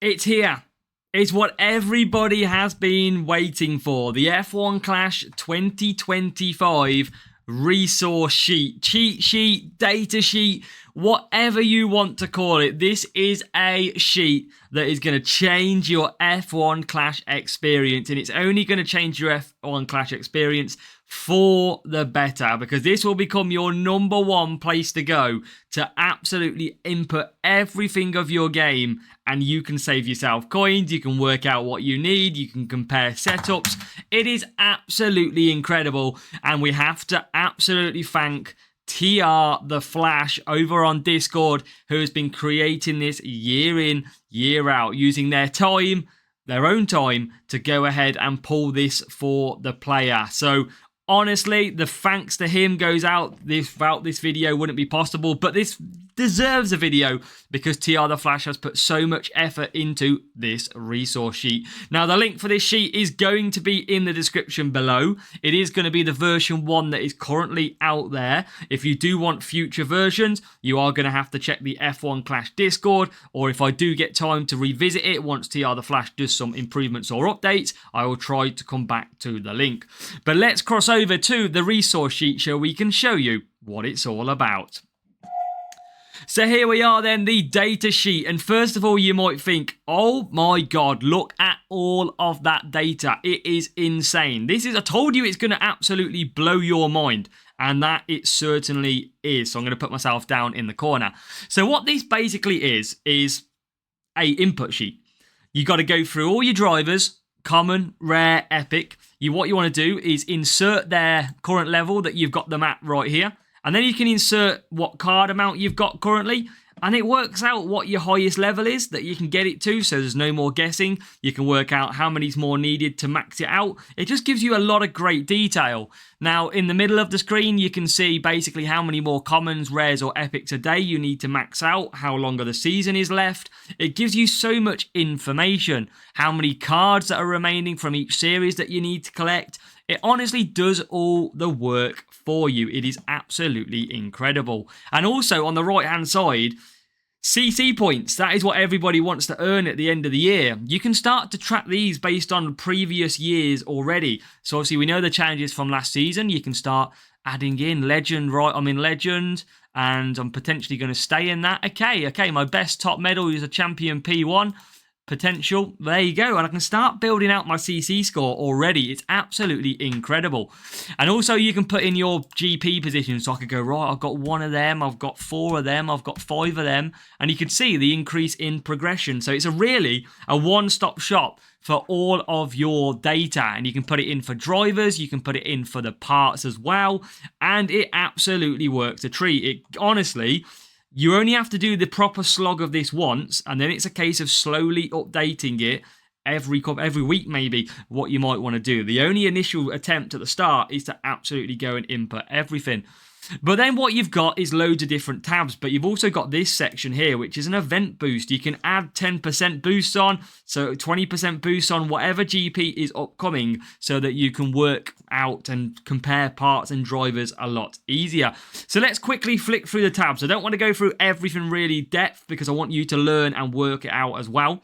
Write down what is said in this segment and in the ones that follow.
It's here. It's what everybody has been waiting for. The F1 Clash 2025 resource sheet, cheat sheet, data sheet, whatever you want to call it. This is a sheet that is going to change your F1 Clash experience, and it's only going to change your F1 Clash experience for the better, because this will become your number one place to go to absolutely input everything of your game, and you can save yourself coins, you can work out what you need, you can compare setups. It is absolutely incredible, and we have to absolutely thank TR the Flash over on Discord, who has been creating this year in, year out, using their time, their own time, to go ahead and pull this for the player. So honestly, the thanks to him goes out. Without this video wouldn't be possible, but this deserves a video because TR the Flash has put so much effort into this resource sheet. Now, the link for this sheet is going to be in the description below. It is going to be the version 1 that is currently out there. If you do want future versions, you are going to have to check the F1 Clash Discord, or if I do get time to revisit it once TR the Flash does some improvements or updates, I will try to come back to the link. But let's cross over to the resource sheet so we can show you what it's all about. So here we are then, the data sheet. And first of all, you might think, oh my God, look at all of that data. It is insane. I told you it's going to absolutely blow your mind. And that it certainly is. So I'm going to put myself down in the corner. So what this basically is a input sheet. You got to go through all your drivers, common, rare, epic. What you want to do is insert their current level that you've got them at right here. And then you can insert what card amount you've got currently. And it works out what your highest level is that you can get it to. So there's no more guessing. You can work out how many's more needed to max it out. It just gives you a lot of great detail. Now, in the middle of the screen, you can see basically how many more commons, rares, or epics a day you need to max out, how long of the season is left. It gives you so much information. How many cards that are remaining from each series that you need to collect. It honestly does all the work for you. It is absolutely incredible. And also on the right hand side, CC points. That is what everybody wants to earn at the end of the year. You can start to track these based on previous years already. So obviously we know the challenges from last season. You can start adding in legend, right? I'm in legend and I'm potentially going to stay in that. Okay, my best top medal is a champion P1. Potential, there you go, and I can start building out my CC score already. It's absolutely incredible. And also you can put in your GP position, so I could go, right, I've got 1 of them, I've got 4 of them, I've got 5 of them, and you can see the increase in progression. So it's really a one-stop shop for all of your data, and you can put it in for drivers, you can put it in for the parts as well, and it absolutely works a treat. It honestly, you only have to do the proper slog of this once, and then it's a case of slowly updating it every week maybe, what you might want to do. The only initial attempt at the start is to absolutely go and input everything. But then what you've got is loads of different tabs, but you've also got this section here, which is an event boost. You can add 10% boosts on, so 20% boosts on whatever GP is upcoming, so that you can work out and compare parts and drivers a lot easier. So let's quickly flick through the tabs. I don't want to go through everything really depth because I want you to learn and work it out as well.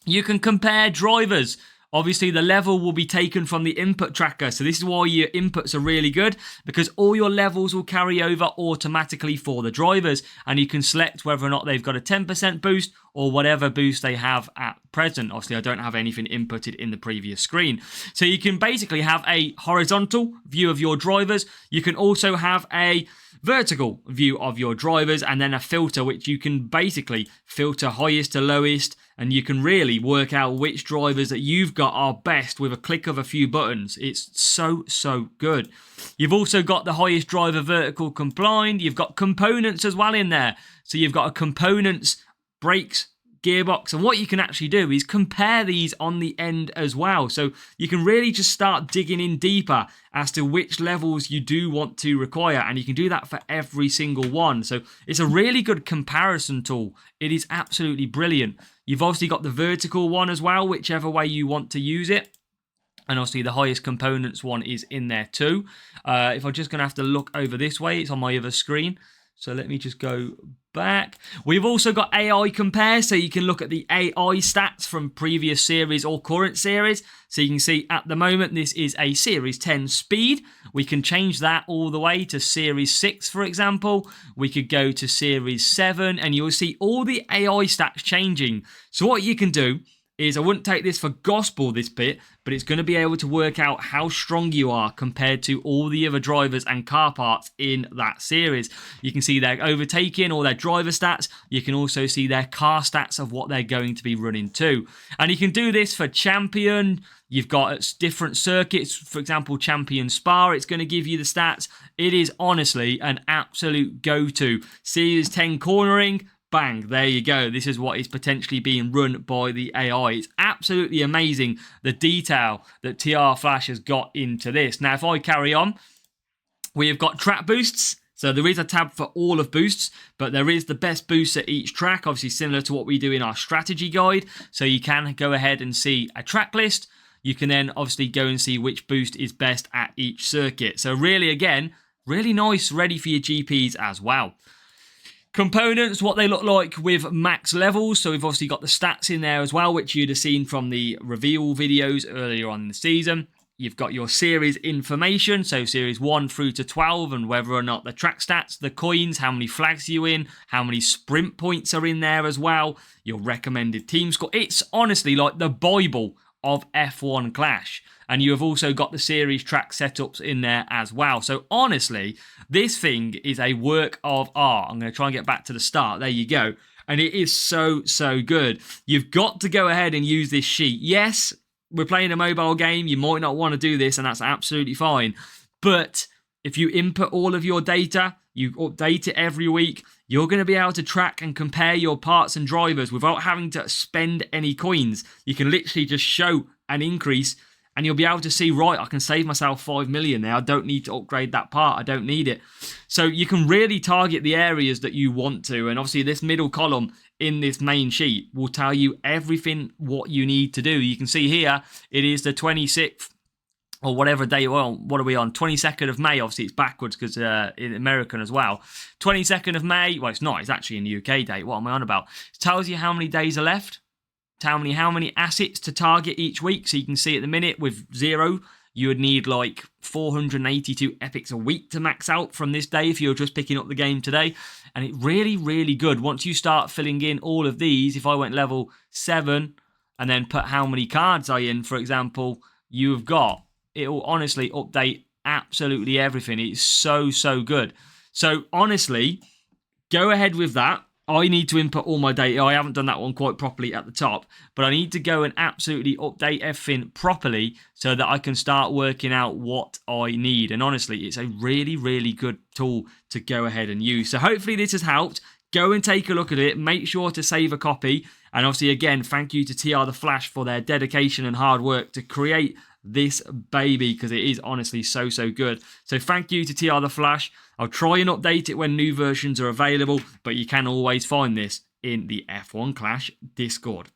You can compare drivers. Obviously, the level will be taken from the input tracker. So this is why your inputs are really good, because all your levels will carry over automatically for the drivers. And you can select whether or not they've got a 10% boost or whatever boost they have at present. Obviously, I don't have anything inputted in the previous screen. So you can basically have a horizontal view of your drivers. You can also have a vertical view of your drivers, and then a filter, which you can basically filter highest to lowest, and you can really work out which drivers that you've got are best with a click of a few buttons. It's so good. You've also got the highest driver vertical combined. You've got components as well in there. So you've got a components, brakes, gearbox, and what you can actually do is compare these on the end as well. So you can really just start digging in deeper as to which levels you do want to require, and you can do that for every single one. So it's a really good comparison tool. It is absolutely brilliant. You've obviously got the vertical one as well, whichever way you want to use it. And obviously the highest components one is in there too. If I'm just going to have to look over this way, it's on my other screen. So let me just go back. We've also got AI compare, so you can look at the AI stats from previous series or current series. So you can see at the moment this is a Series 10 speed. We can change that all the way to Series 6, for example. We could go to Series 7 and you'll see all the AI stats changing. So what you can do is, I wouldn't take this for gospel, this bit, but it's going to be able to work out how strong you are compared to all the other drivers and car parts in that series. You can see their overtaking or their driver stats. You can also see their car stats of what they're going to be running to. And you can do this for champion. You've got different circuits, for example, Champion Spa, it's going to give you the stats. It is honestly an absolute go-to. Series 10 cornering, bang, there you go. This is what is potentially being run by the AI. It's absolutely amazing the detail that TR Flash has got into this. Now, if I carry on, we have got track boosts. So there is a tab for all of boosts, but there is the best boosts at each track, obviously similar to what we do in our strategy guide. So you can go ahead and see a track list. You can then obviously go and see which boost is best at each circuit. So really, again, really nice, ready for your GPs as well. Components, what they look like with max levels. So we've obviously got the stats in there as well, which you'd have seen from the reveal videos earlier on in the season. You've got your series information, so series 1 through to 12, and whether or not the track stats, the coins, how many flags you're in, how many sprint points are in there as well, your recommended team score. It's honestly like the Bible of F1 Clash. And you have also got the series track setups in there as well. So honestly, this thing is a work of art. I'm going to try and get back to the start. There you go. And it is so, so good. You've got to go ahead and use this sheet. Yes, we're playing a mobile game. You might not want to do this, and that's absolutely fine. But if you input all of your data, you update it every week, you're going to be able to track and compare your parts and drivers without having to spend any coins. You can literally just show an increase and you'll be able to see, right, I can save myself 5 million there. I don't need to upgrade that part. I don't need it. So you can really target the areas that you want to. And obviously this middle column in this main sheet will tell you everything what you need to do. You can see here, it is the 26th or whatever day, well, what are we on? 22nd of May, obviously it's backwards because in American as well. 22nd of May, well, it's not, it's actually in UK date. What am I on about? It tells you how many days are left. How many assets to target each week. So you can see at the minute with 0, you would need like 482 epics a week to max out from this day if you're just picking up the game today. And it really, really good. Once you start filling in all of these, if I went level 7 and then put how many cards I in, for example, you've got, it will honestly update absolutely everything. It's so, so good. So honestly, go ahead with that. I need to input all my data. I haven't done that one quite properly at the top, but I need to go and absolutely update everything properly so that I can start working out what I need. And honestly, it's a really, really good tool to go ahead and use. So hopefully this has helped. Go and take a look at it. Make sure to save a copy. And obviously, again, thank you to TR The Flash for their dedication and hard work to create this baby, because it is honestly so, so good. So thank you to TR The Flash. I'll try and update it when new versions are available, but you can always find this in the F1 Clash Discord.